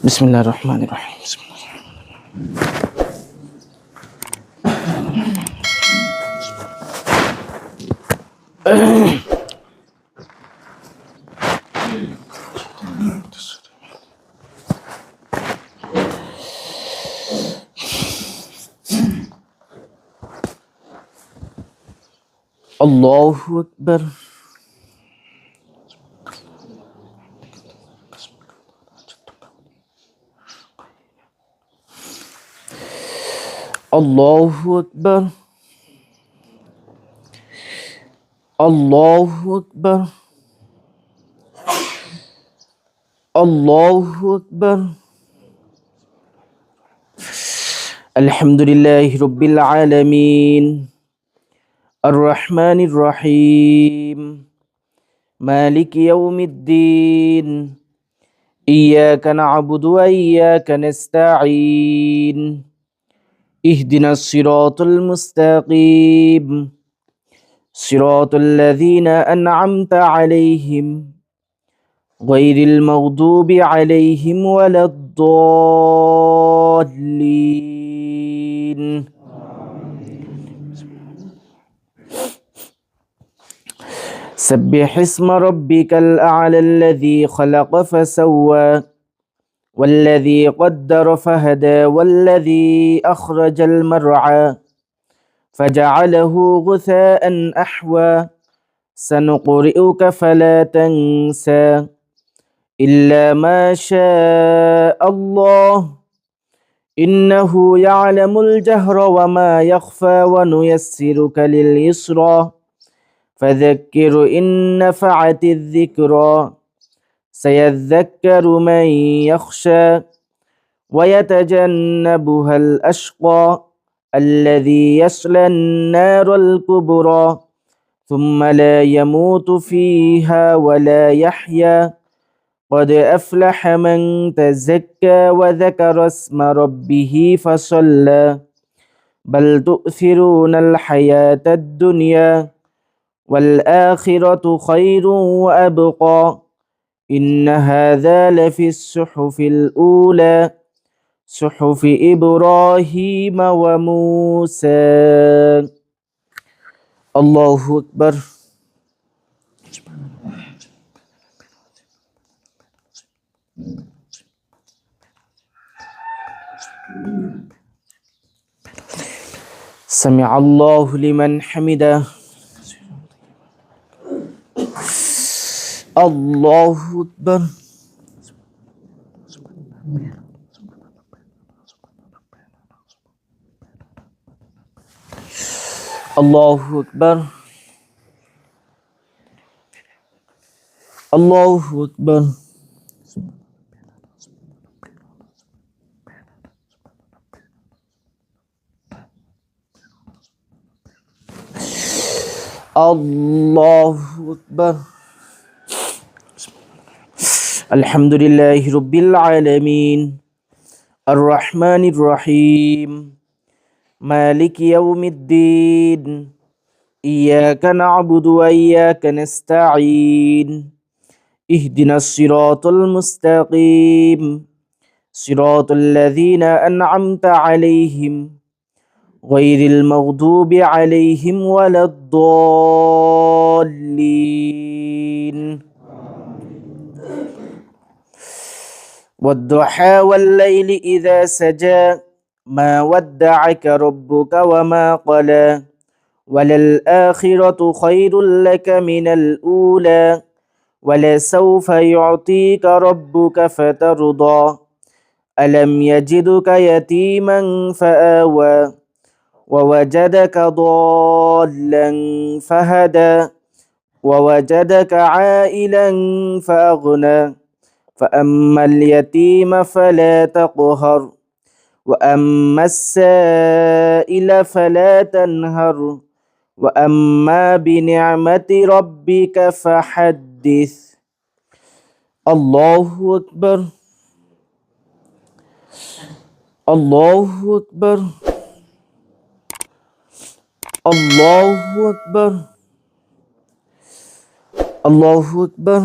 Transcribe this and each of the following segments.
বিসমিল্লাহির রহমানির রহিম। আল্লাহু আকবার। আল্লাহু আকবার। আল্লাহু আকবার। আল্লাহু আকবার। আলহামদুলিল্লাহি রাব্বিল আলামিন আর রহমানির রহিম মালিক ইয়াউমিদ্দিন ইয়্যাকা না'বুদু ওয়া ইয়্যাকা নাস্তাঈন ইহদিনাস সিরাতাল মুস্তাকিম সিরাতাল লাযীনা আন'আমতা আলাইহিম গায়রিল মাগদুবি আলাইহিম ওয়ালাদ-দাল্লিন। سبح اسم ربك الأعلى الذي خلق فسوى والذي قدر فهدى والذي أخرج المرعى فجعله غثاء أحوى سنقرئك فلا تنسى إلا ما شاء الله إنه يعلم الجهر وما يخفى ونيسرك لليسرى فذكر إن نفعت الذكرى سيذكر من يخشى ويتجنبها الأشقى الذي يصلى النار الكبرى ثم لا يموت فيها ولا يحيا قد أفلح من تزكى وذكر اسم ربه فصلى بل تؤثرون الحياة الدنيا والآخرة خير وأبقى إن هذا لفي الصحف الأولى صحف إبراهيم وموسى. الله أكبر. سمع الله لمن حمده. الله أكبر. الله أكبر. الله أكبر. الله أكبر. الحمد لله رب العالمين الرحمن الرحيم مالك يوم الدين إياك نعبد وإياك نستعين اهدنا الصراط المستقيم صراط الذين أنعمت عليهم غير المغضوب عليهم ولا الضالين. والضحى والليل إذا سجى ما ودعك ربك وما قلى وللآخرة خير لك من الأولى ولسوف يعطيك ربك فترضى ألم يجدك يتيما فآوى ووجدك ضالا فهدى ووجدك عائلا فأغنى فأما اليتيم فلا تقهر وأما السائل فلا تنهر وأما بنعمة ربك فحدث. الله أكبر. الله أكبر. الله أكبر. الله أكبر.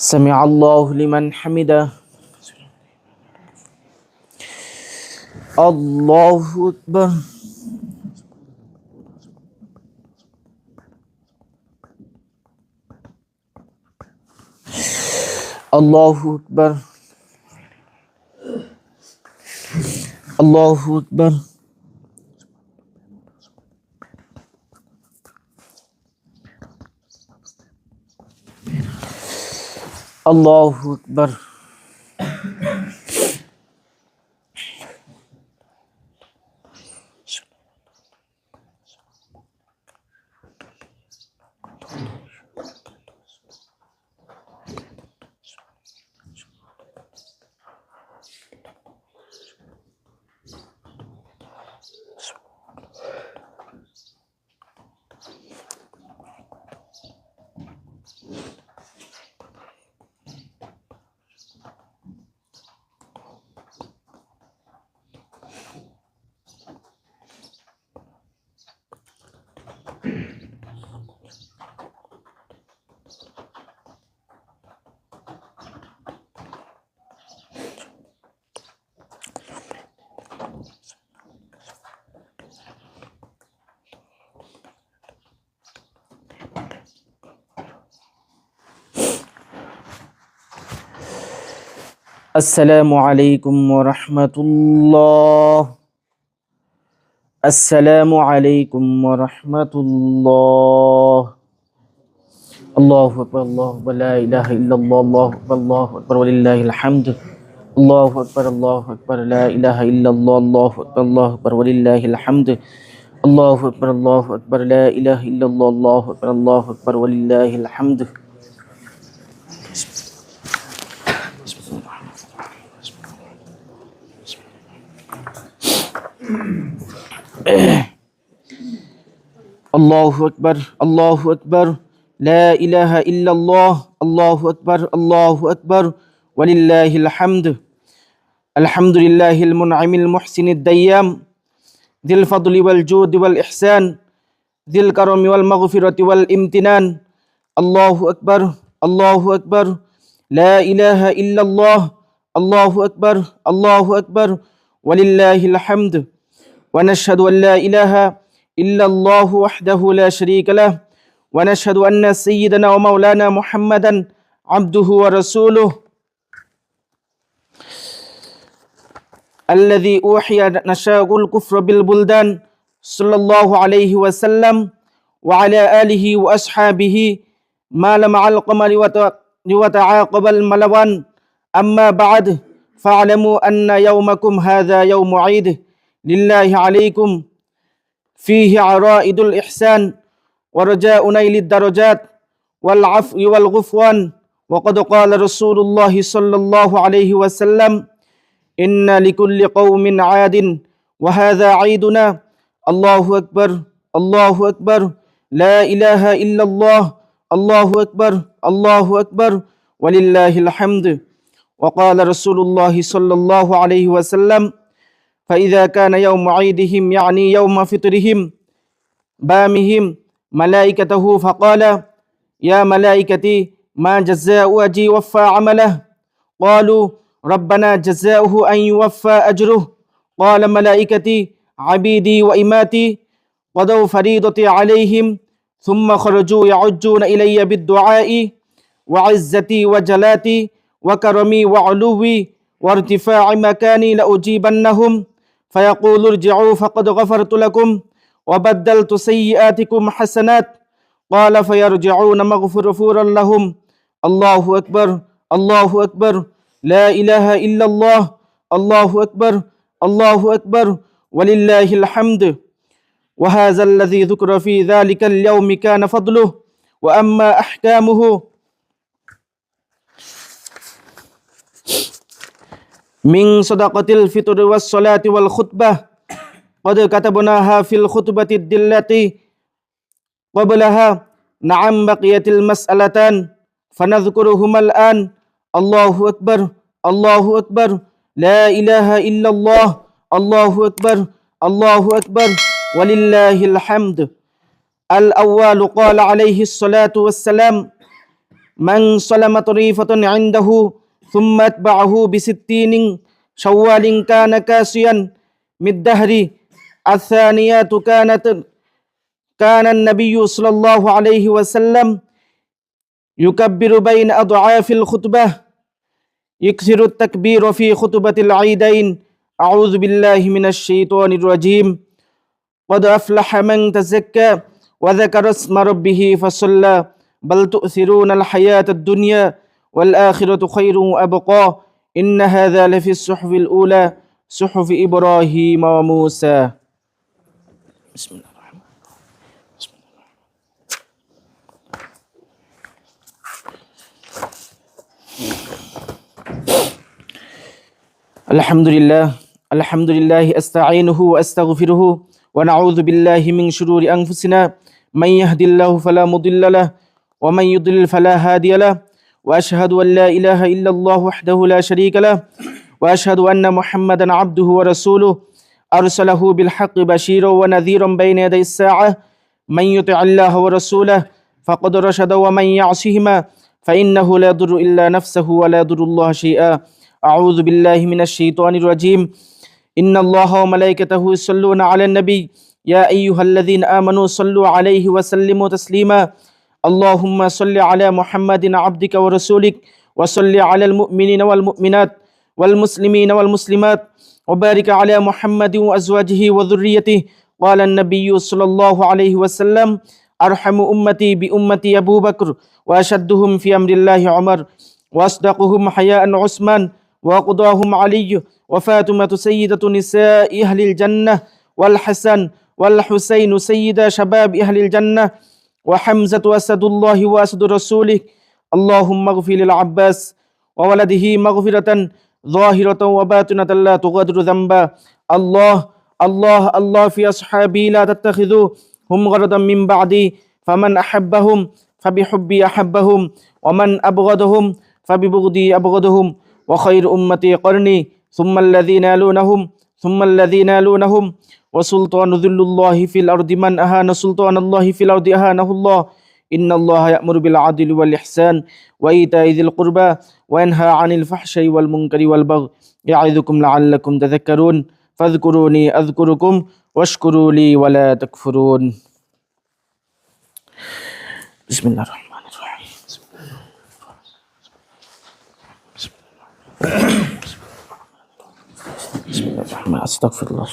سمع الله لمن حمده الله أكبر الله أكبر الله أكبر الله أكبر السلام عليكم ورحمة الله السلام عليكم ورحمة الله الله أكبر الله أكبر لا إله إلا الله الله أكبر ولله الحمد الله أكبر لا إله إلا الله أكبر ولله الحمد الله أكبر لا إله إلا الله أكبر ولله الحمد الله أكبر لا إله إلا الله أكبر ولله الحمد الحمد لله المنعم المحسن الديام ذي الفضل والجود والإحسان ذي الكرم والمغفرة والامتنان الله أكبر لا إله إلا الله أكبر ولله الحمد ونشهد أن لا إله إلا الله وحده لا شريك له ونشهد أن سيدنا ومولانا محمدا عبده ورسوله الذي أوحي نشاء الكفر بالبلدان صلى الله عليه وسلم وعلى آله وأصحابه ما لمع القمر وتعاقب الملوان أما بعد فاعلموا أن يومكم هذا يوم عيد لله عليكم فيه عرائد الإحسان ورجاء نيل الدرجات والعفو والغفران وقد قال رسول الله صلى الله عليه وسلم إن لكل قوم عاد وهذا عيدنا الله أكبر لا إله إلا الله الله أكبر ولله الحمد وقال رسول الله صلى الله عليه وسلم فإذا كان يوم عيدهم يعني يوم فطرهم بامهم ملائكته فقال يا ملائكتي ما جزاء أجي وفى عمله قالوا ربنا جزاؤه أن يوفى أجره قال ملائكتي عبيدي وإماتي قضوا فريضتي عليهم ثم خرجوا يعجون إلي بالدعاء وعزتي وجلاتي وكرمي وعلوي وارتفاع مكاني لأجيبنهم فيقول ارجعوا فقد غفرت لكم وبدلت سيئاتكم حسنات قال فيرجعون مغفورا لهم الله أكبر لا إله إلا الله الله أكبر ولله الحمد وهذا الذي ذكر في ذلك اليوم كان فضله وأما أحكامه من صدقة الفطر والصلاة والخطبة قد كتبناها في الخطبة التي قبلها نعم بقيت المسألتان فنذكرهما الآن الله أكبر لا إله إلا الله الله أكبر ولله الحمد الأول قال عليه الصلاة والسلام من صلم طريفة عنده ثم أتبعه بستين شوال كان كاسيا من الدهر. الثانيات كان النبي صلى الله عليه وسلم يكبر بين أضعاف الخطبة، يكثر التكبير في خطبة العيدين. أعوذ بالله من الشيطان الرجيم. قد أفلح من تزكى وذكر اسم ربه فصلى بل تؤثرون الحياة الدنيا والآخرة خير وأبقى إن هذا لفي الصحف الأولى صحف إبراهيم وموسى. بسم الله الرحمن الرحيم. الحمد لله أستعينه وأستغفره ونعوذ بالله من شرور أنفسنا. من يهد الله فلا مضل له ومن يضلل فلا هادي له، وأشهد أن لا إله إلا الله وحده لا شريك له، وأشهد أن محمدا عبده ورسوله أرسله بالحق بشيرا ونذيرا بين يدي الساعة. من يطع الله ورسوله فقد رشد ومن يعصهما فإنه لا يضر إلا نفسه ولا يضر الله شيئا. أعوذ بالله من الشيطان الرجيم. إن الله وملائكته يصلون على النبي يا أيها الذين آمنوا صلوا عليه وسلموا تسليما. اللهم صل على محمد عبدك ورسولك وصل على المؤمنين والمؤمنات والمسلمين والمسلمات وبارك على محمد وأزواجه وذريته. قال النبي صلى الله عليه وسلم أرحم أمتي بأمتي أبو بكر وأشدهم في أمر الله عمر وأصدقهم حياء عثمان وأقضاهم علي وفاطمة سيدة نساء أهل الجنة والحسن والحسين سيد شباب أهل الجنة وحمزة أسد الله وأسد رسوله. اللهم اغفر للعباس وولده مغفرة ظاهرة وباطنة لا تغادر ذنبا. الله الله الله في أصحابي لا تتخذوا هم غرضا من بعدي، فمن أحبهم فبحبي أحبهم ومن أبغضهم فببغضي أبغضهم. وخير أمتي قرني ثم الذين يلونهم ثم الذين يلونهم. وسلطان ذل الله في الأرض من أهان سلطان الله في الأرض أهانه الله. إن الله يأمر بالعدل والإحسان وإيتاء ذي القربى وينهى عن الفحشاء والمنكر والبغي يعظكم لعلكم تذكرون. فاذكروني أذكركم واشكروا لي ولا تكفرون. بسم الله الرحمن الرحيم. بسم الله الرحمن أستغفر الله.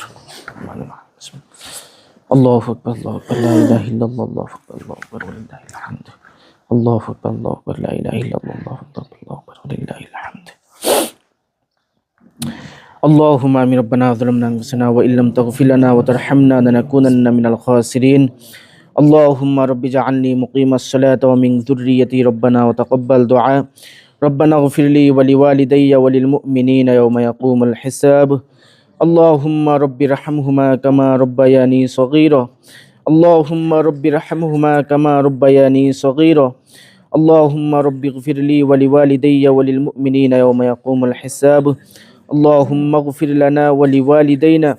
الله أكبر الله أكبر لا إله إلا الله الله أكبر الله أكبر ولله الحمد. الله أكبر الله أكبر لا إله إلا الله الله أكبر الله أكبر ولله الحمد. اللهم آمين. ربنا ظلمنا أنفسنا وإن لم تغفر لنا وترحمنا لنكونن من الخاسرين. اللهم رب اجعلني مقيم الصلاة ومن ذريتي ربنا وتقبل دعاء. ربنا اغفر لي ولوالدي وللمؤمنين يوم يقوم الحساب. اللهم رب ارحمهما كما ربياني صغيرا. اللهم رب ارحمهما كما ربياني صغيرا. اللهم رب اغفر لي ولوالدي وللمؤمنين يوم يقوم الحساب. اللهم اغفر لنا ولوالدينا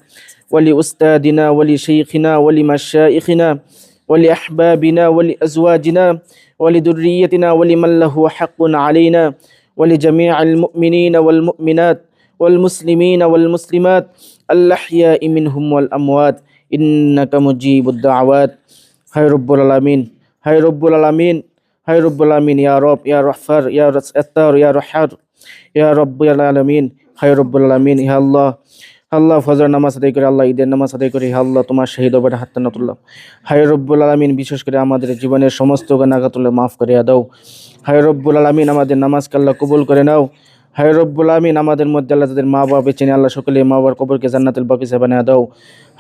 ولأستاذنا ولشيخنا ولمشايخنا ولأحبابنا ولأزواجنا ولذريتنا ولمن له حق علينا ولجميع المؤمنين والمؤمنات والمسلمين والمسلمات الأحياء منهم والأموات إنك مجيب الدعوات. هاي رب العالمين هاي رب العالمين هاي رب العالمين يا رب يا رحفر يا ستار يا رحار يا رب العالمين হায় রব্বুল আলামিন। ইহা আল্লাহ আল্লাহ ফজর নামাজ আদায় করে আল্লাহ ঈদের নামাজ আদায় করে ইহা আল্লাহ তোমার শহীদ হবে হাত নাতুল্লাহ। হায় রব্বুল আলামিন বিশেষ করে আমাদের জীবনের সমস্ত গুনাহগাতুল্লাহ মাফ করে দাও। হায় রব্বুল আলামিন আমাদের নামাজকে আল্লাহ কবুল করে নাও। হায় রব্বুল আলামিন আমাদের মধ্যে আল্লাহ যাদের মা বাবা বেঁচে নেই আল্লাহ সকলে মা বাবার কবরকে জান্নাতুল বাকিয়া বানিয়ে দাও।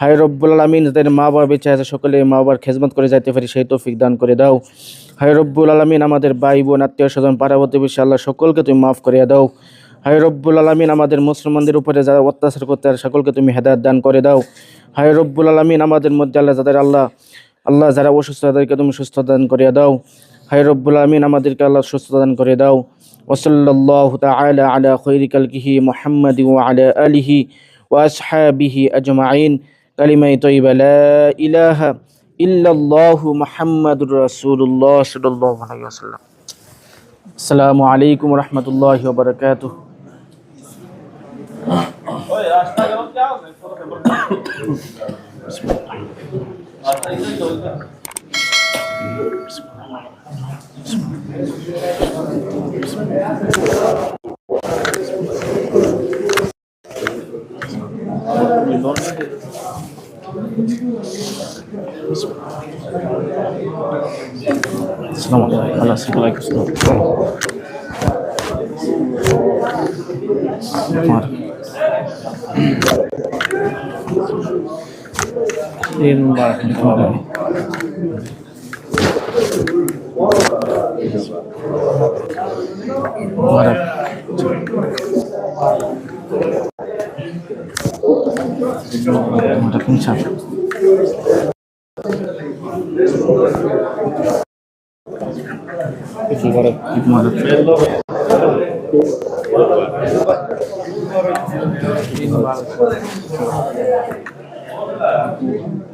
হায় রব্বুল আলামিন যাদের মা বাবা বেঁচে আছে সকলে মা বাবার খেদমত করে যাইতে পারি সেই তৌফিক দান করে দাও। হায় রব্বুল আলামিন আমাদের ভাই বোন আত্মীয় স্বজন পাড়া প্রতিবেশী আল্লাহ সকলকে তুমি মাফ করে দাও। হায় রব্বুল আলামিন আমাদের মুসলমানদের উপরে যারা অত্যাচার করতে আর সকলকে তুমি হেদায়েত দান করে দাও। হায় রব্বুল আলামিন আমাদের মধ্যে আল্লাহ যাদের আল্লাহ যারা অসুস্থ তাদেরকে তুমি সুস্থ দান করে দাও। হায় রব্বুল আলামিন আমাদেরকে আল্লাহ সুস্থ দান করে দাও। ওয়া সাল্লাল্লাহু তাআলা আলা খায়রি খালকিহি মুহাম্মাদি ওয়া আলা আলিহি ওয়া আসহাবিহি আজমাইন। কালিমায়ে তাইয়্যিবা লা ইলাহা ইল্লাল্লাহু মুহাম্মাদুর রাসূলুল্লাহ সাল্লাল্লাহু আলাইহি ওয়াসাল্লাম। আসসালামু আলাইকুম রহমতুল্লাহি ওয়া বারাকাতুহু। আসসালামু আলাইকুম ওয়া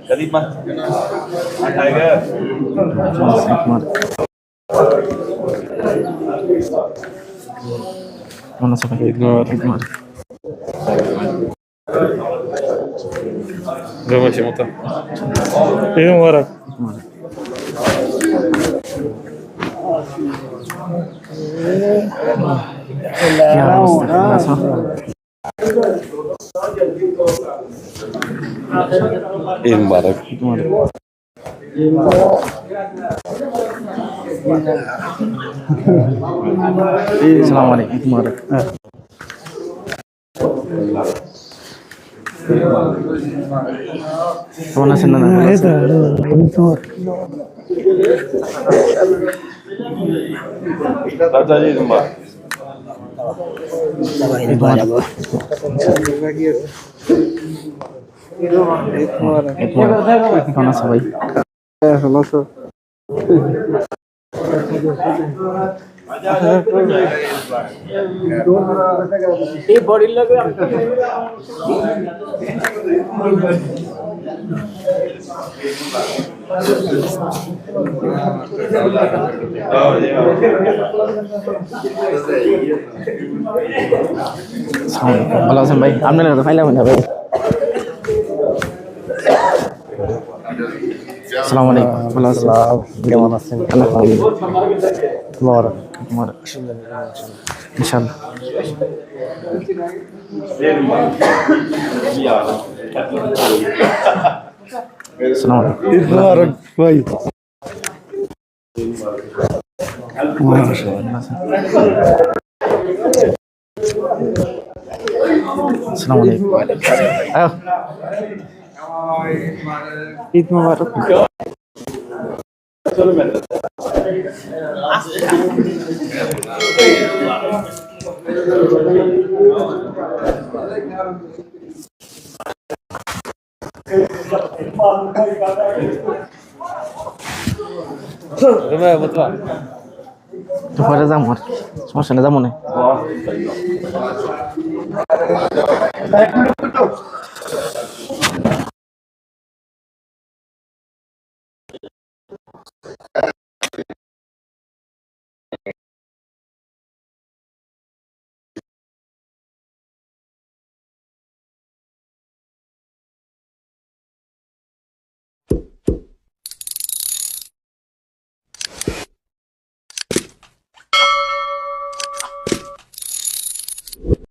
Kadit mah. Tiger. Mana sampai Hikmar. Vamos te montar. Ini mubarak. Ini mubarak. Assalamualaikum warahmatullahi কেমন আছেন না? Tadi mbak. কেমন আছে ভাই? এই বডির লাগে ভালো আছেন ভাই? আপনার তো ফাইলাম না ভাই। আসসালামু আলাইকুম। ভালো আছেন? কেমন আছেন? ইনশাআল্লাহ। আসসালামু আলাইকুম। ঈদ মুবারক ভাই। আসসালামু আলাইকুম। ঈদ মুবারক। পরে যাবো আর কি, সমস্যা নেই, যাবো না।